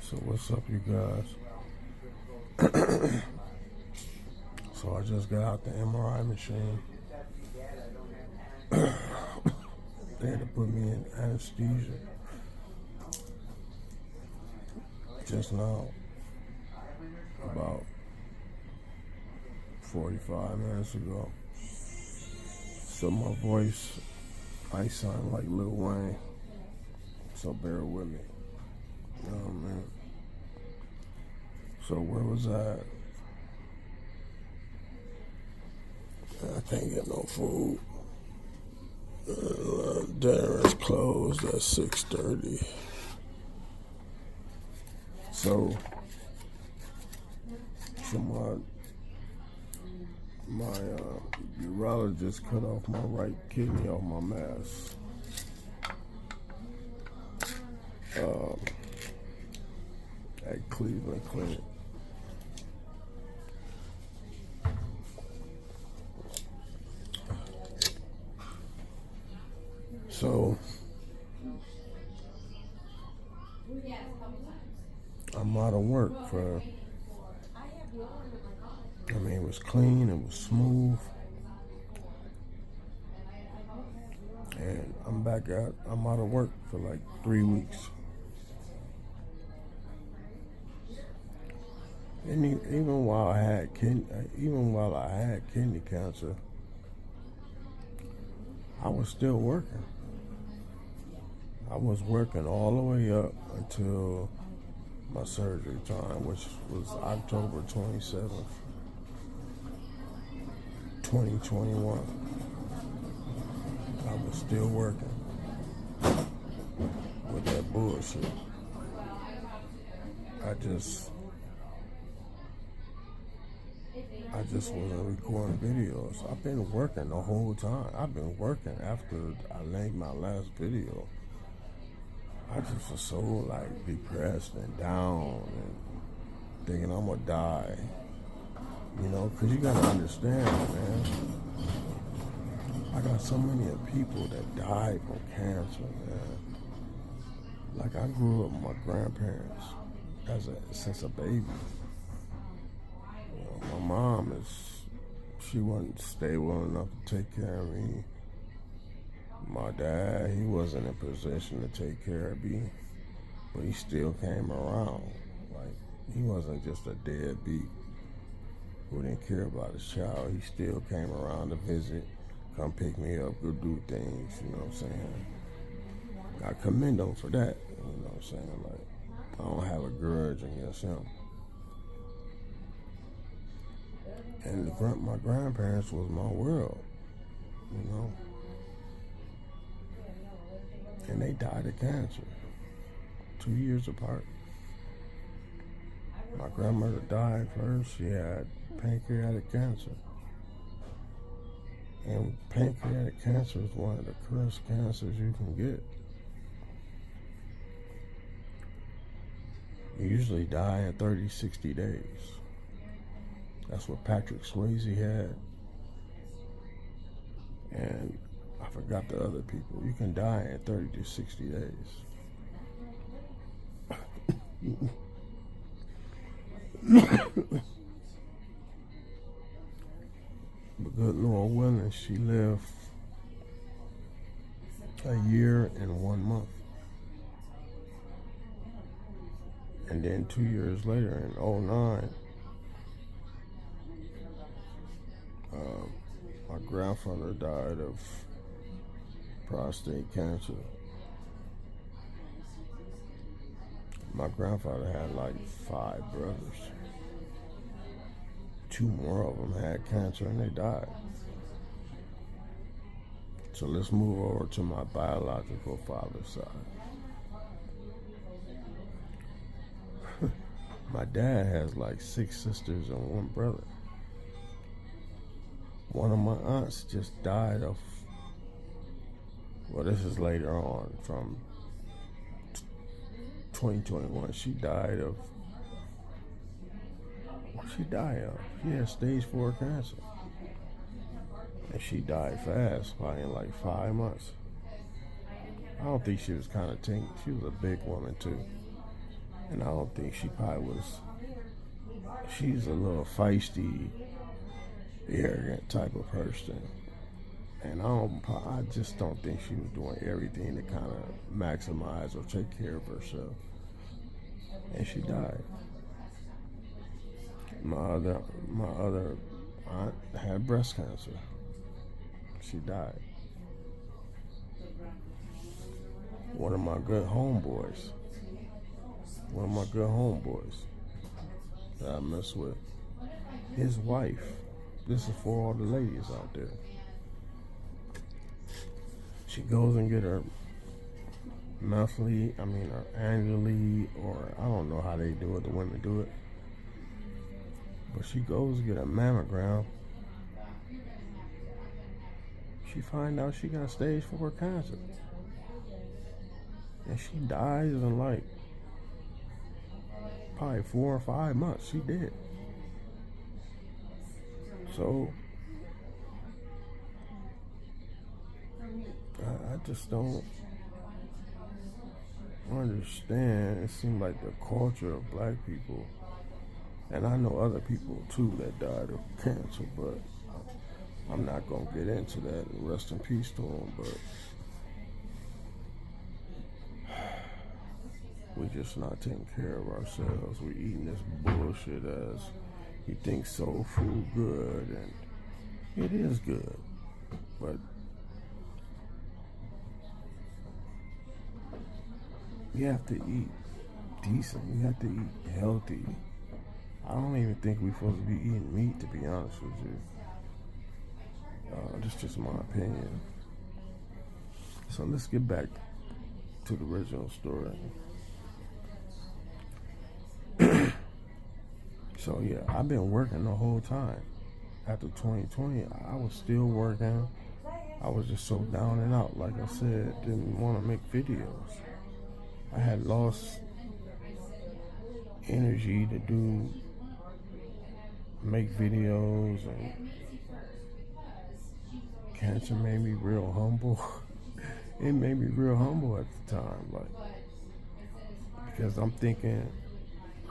So what's up, you guys? So I just got out the MRI machine. They had to put me in anesthesia just now, about 45 minutes ago. So my voice might sound like Lil Wayne, so bear with me. Oh man. So where was I? I can't get no food. Dinner is closed at 6:30. So my urologist cut off my right kidney off my mass. At Cleveland Clinic. So I'm out of work for, it was clean, it was smooth. And I'm out of work for like 3 weeks. And even while I had kidney cancer, I was still working. I was working all the way up until my surgery time, which was October 27th, 2021. I was still working with that bullshit. I just wasn't recording videos. I've been working the whole time. I've been working after I made my last video. I just was so like depressed and down and thinking I'm gonna die. You know, because you gotta understand, man. I got so many people that died from cancer, man. Like I grew up with my grandparents since a baby. My mom she wasn't stable enough to take care of me. My dad, he wasn't in a position to take care of me, but he still came around. Like, he wasn't just a deadbeat who didn't care about his child. He still came around to visit, come pick me up, go do things, you know what I'm saying? I commend him for that, you know what I'm saying? Like, I don't have a grudge against him. And my grandparents was my world, you know? And they died of cancer, 2 years apart. My grandmother died first. She had pancreatic cancer. And pancreatic cancer is one of the worst cancers you can get. You usually die in 30, 60 days. That's what Patrick Swayze had. And I forgot the other people. You can die in 30 to 60 days. But good Lord willing, she lived a year and 1 month. And then 2 years later, in 2009, my grandfather died of prostate cancer. My grandfather had like 5 brothers. 2 more of them had cancer and they died. So let's move over to my biological father's side. My dad has like 6 sisters and 1 brother. One of my aunts just died of, well, this is later on from 2021. She died of, what she died of? She had stage 4 cancer. And she died fast, probably in like 5 months. I don't think she was kind of tinky. She was a big woman too. And I don't think she probably was. She's a little feisty, arrogant type of person. And I just don't think she was doing everything to kind of maximize or take care of herself. And she died. My other aunt had breast cancer. She died. One of my good homeboys that I mess with, his wife, this is for all the ladies out there, she goes and get her or annually, or I don't know how they do it, the women do it, but she goes to get a mammogram. She find out she got stage 4 cancer. And she dies in like probably 4 or 5 months. She did. So I just don't understand. It seems like the culture of black people, and I know other people too that died of cancer, but I'm not gonna get into that. Rest in peace to them, but we just not taking care of ourselves. We eating this bullshit as you think soul food good, and it is good, but you have to eat decent. You have to eat healthy. I don't even think we're supposed to be eating meat, to be honest with you. That's just my opinion. So let's get back to the original story. So yeah, I've been working the whole time. After 2020, I was still working. I was just so down and out. Like I said, didn't want to make videos. I had lost energy to make videos, and cancer made me real humble. It made me real humble at the time, because I'm thinking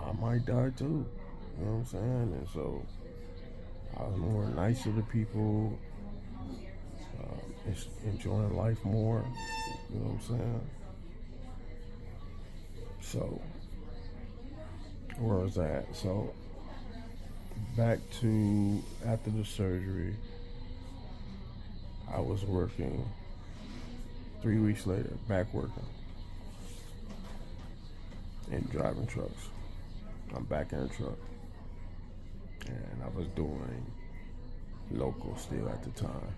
I might die too. You know what I'm saying? And so I was more nicer to people, enjoying life more. You know what I'm saying? So where was that? So back to after the surgery, I was working. 3 weeks later, back working and driving trucks. I'm back in a truck, and I was doing local still at the time.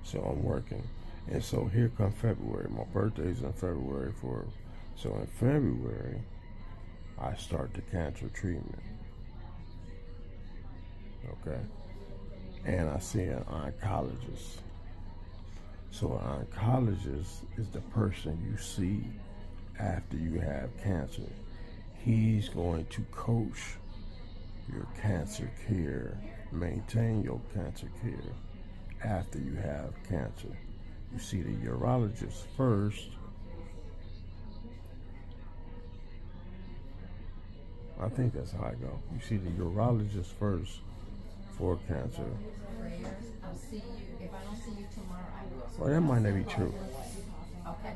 So I'm working, and so here come February. My birthday's in February. So in February, I start the cancer treatment. Okay, and I see an oncologist. So an oncologist is the person you see after you have cancer. He's going to coach your cancer care, maintain your cancer care after you have cancer. You see the urologist first. I think that's how I go. You see the urologist first for cancer. I'll see you. If I don't see you tomorrow, I will. Well, that might not be true. Okay.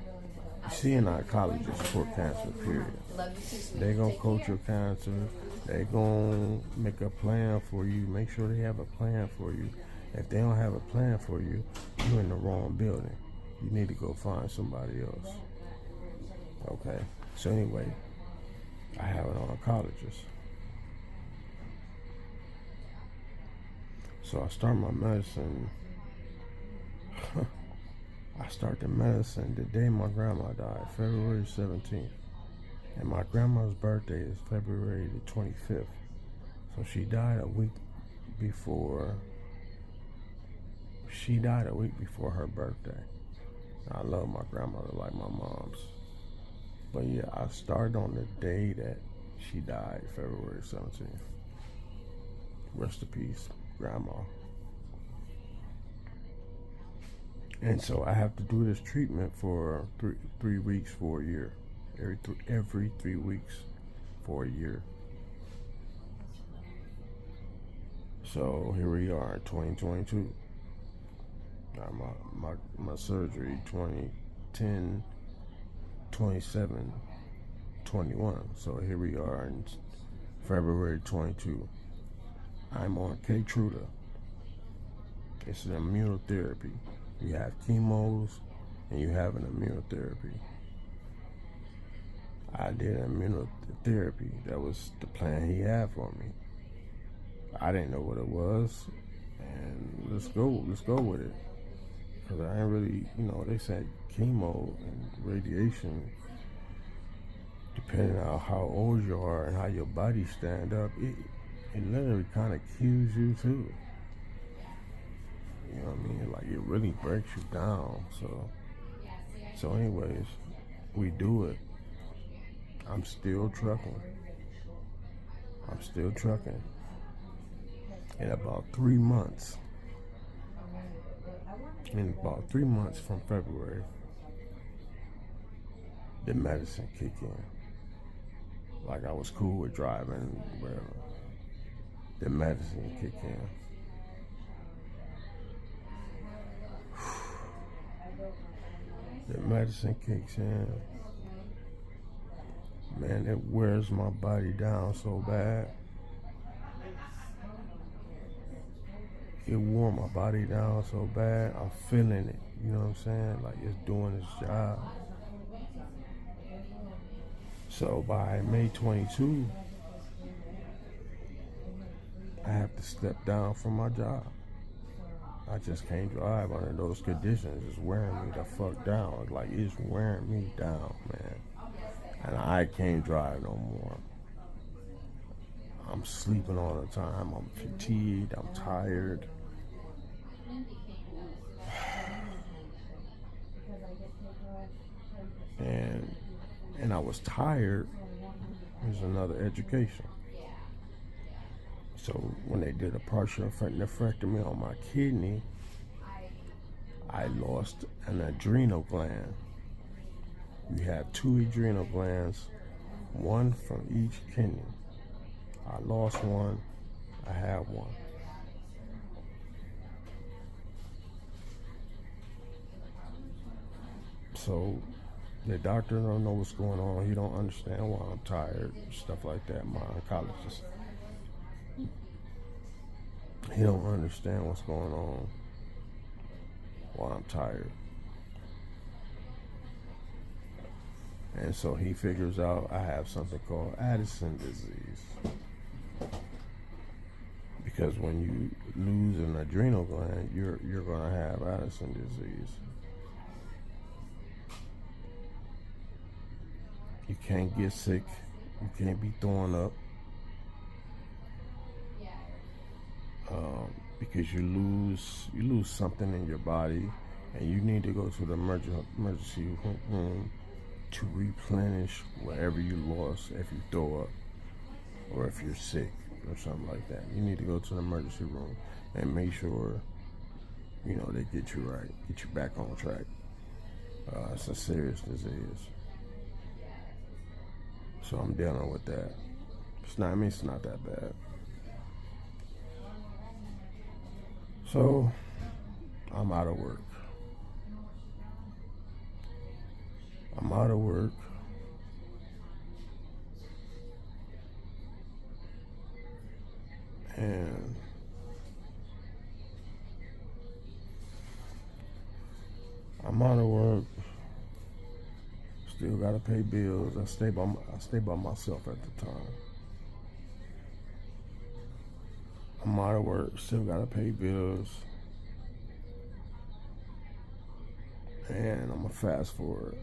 You see an oncologist for cancer, period. They're going to coach your cancer. They're going to make a plan for you. Make sure they have a plan for you. If they don't have a plan for you, you're in the wrong building. You need to go find somebody else. Okay? So anyway, I have an oncologist. So I start my medicine. I start the medicine the day my grandma died, February 17th. And my grandma's birthday is February the 25th. So she died a week before her birthday. I love my grandmother like my mom's. But yeah, I started on the day that she died, February 17th. Rest in peace, Grandma. And so I have to do this treatment for three weeks for a year. Every 3 weeks for a year. So here we are in 2022. My surgery 2010, 27, 21. So here we are in February 22. I'm on Pt.2. It's an immunotherapy. You have chemos and you have an immunotherapy. I did immunotherapy. That was the plan he had for me. I didn't know what it was, and let's go with it. Because I ain't really, they said chemo and radiation, depending on how old you are and how your body stand up, it literally kind of kills you too. You know what I mean? Like, it really breaks you down. So anyways, we do it. I'm still trucking. In about 3 months, from February, the medicine kick in. Like, I was cool with driving, whatever. The medicine kick in. The medicine kicks in. Man, it wears my body down so bad. It wore my body down so bad. I'm feeling it. You know what I'm saying? Like, it's doing its job. So by May 22, I have to step down from my job. I just can't drive under those conditions. It's wearing me the fuck down. Like, it's wearing me down, man. And I can't drive no more. I'm sleeping all the time. I'm fatigued. I'm tired. And I was tired. There's another education. So when they did a partial nephrectomy on my kidney, I lost an adrenal gland. You have 2 adrenal glands, one from each kidney. I lost one. I have one. So the doctor don't know what's going on. He don't understand why I'm tired, stuff like that. My oncologist. He don't understand what's going on, why I'm tired. And so he figures out I have something called Addison disease. Because when you lose an adrenal gland, you're gonna have Addison disease. You can't get sick. You can't be throwing up. Because you lose something in your body, and you need to go to the emergency room to replenish whatever you lost if you throw up or if you're sick or something like that. You need to go to the emergency room and make sure, they get you right, get you back on track. It's a serious disease. So I'm dealing with that. It's not that bad. So I'm out of work. And still gotta pay bills. I stay by myself at the time. I'm out of work, still gotta pay bills. And I'm gonna fast forward.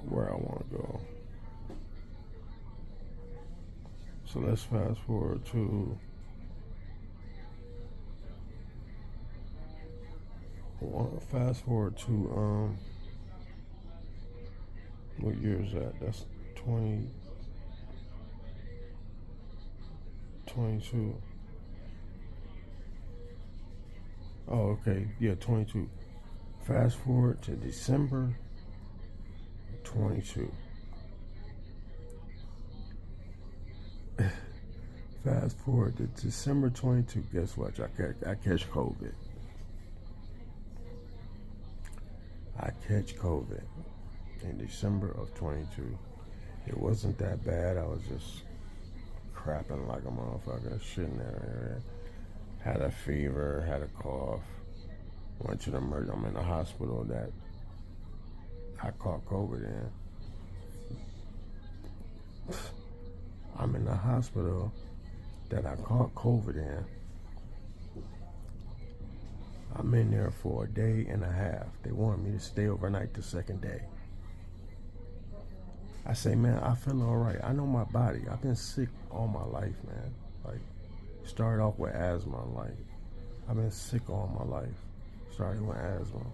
Where I want to go. So let's fast forward to Fast forward to what year is that? That's 2022. Oh, okay. Yeah, 22. Fast forward to December 22. Fast forward to December 22. Guess what? I catch COVID. I catch COVID in December of 22. It wasn't that bad. I was just crapping like a motherfucker, shitting there. Had a fever, had a cough. Went to the emergency. I'm in the hospital that I caught COVID in. I'm in the hospital that I caught COVID in. I'm in there for a day and a half. They wanted me to stay overnight the second day. I say, man, I feel all right. I know my body. I've been sick all my life, man. Like, started off with asthma. Like, I've been sick all my life. Started with asthma.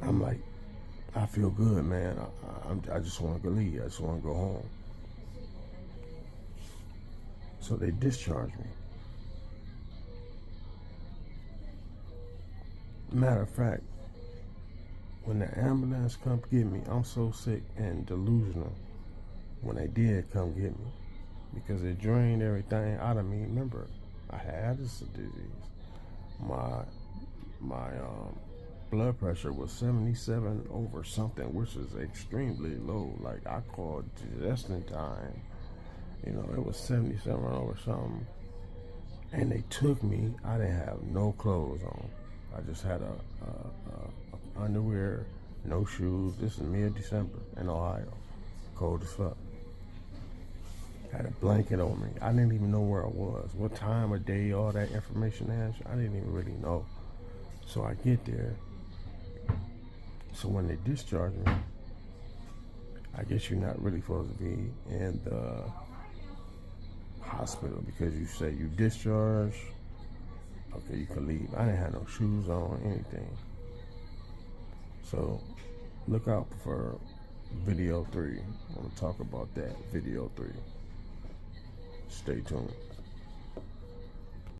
I'm like, I feel good, man. I just want to leave. I just want to go home. So they discharged me. Matter of fact, when the ambulance come get me, I'm so sick and delusional when they did come get me because it drained everything out of me. Remember, I had this disease. My blood pressure was 77 over something, which is extremely low. Like, I called just in time. You know, it was 77 over something. And they took me. I didn't have no clothes on. I just had a underwear, no shoes. This is mid-December in Ohio. Cold as fuck. Had a blanket on me. I didn't even know where I was. What time of day, all that information is, I didn't even really know. So I get there. So when they discharge me, I guess you're not really supposed to be in the hospital because you say you discharged. Okay, you can leave. I didn't have no shoes on, anything. So look out for video 3. I'm going to talk about that, video 3. Stay tuned.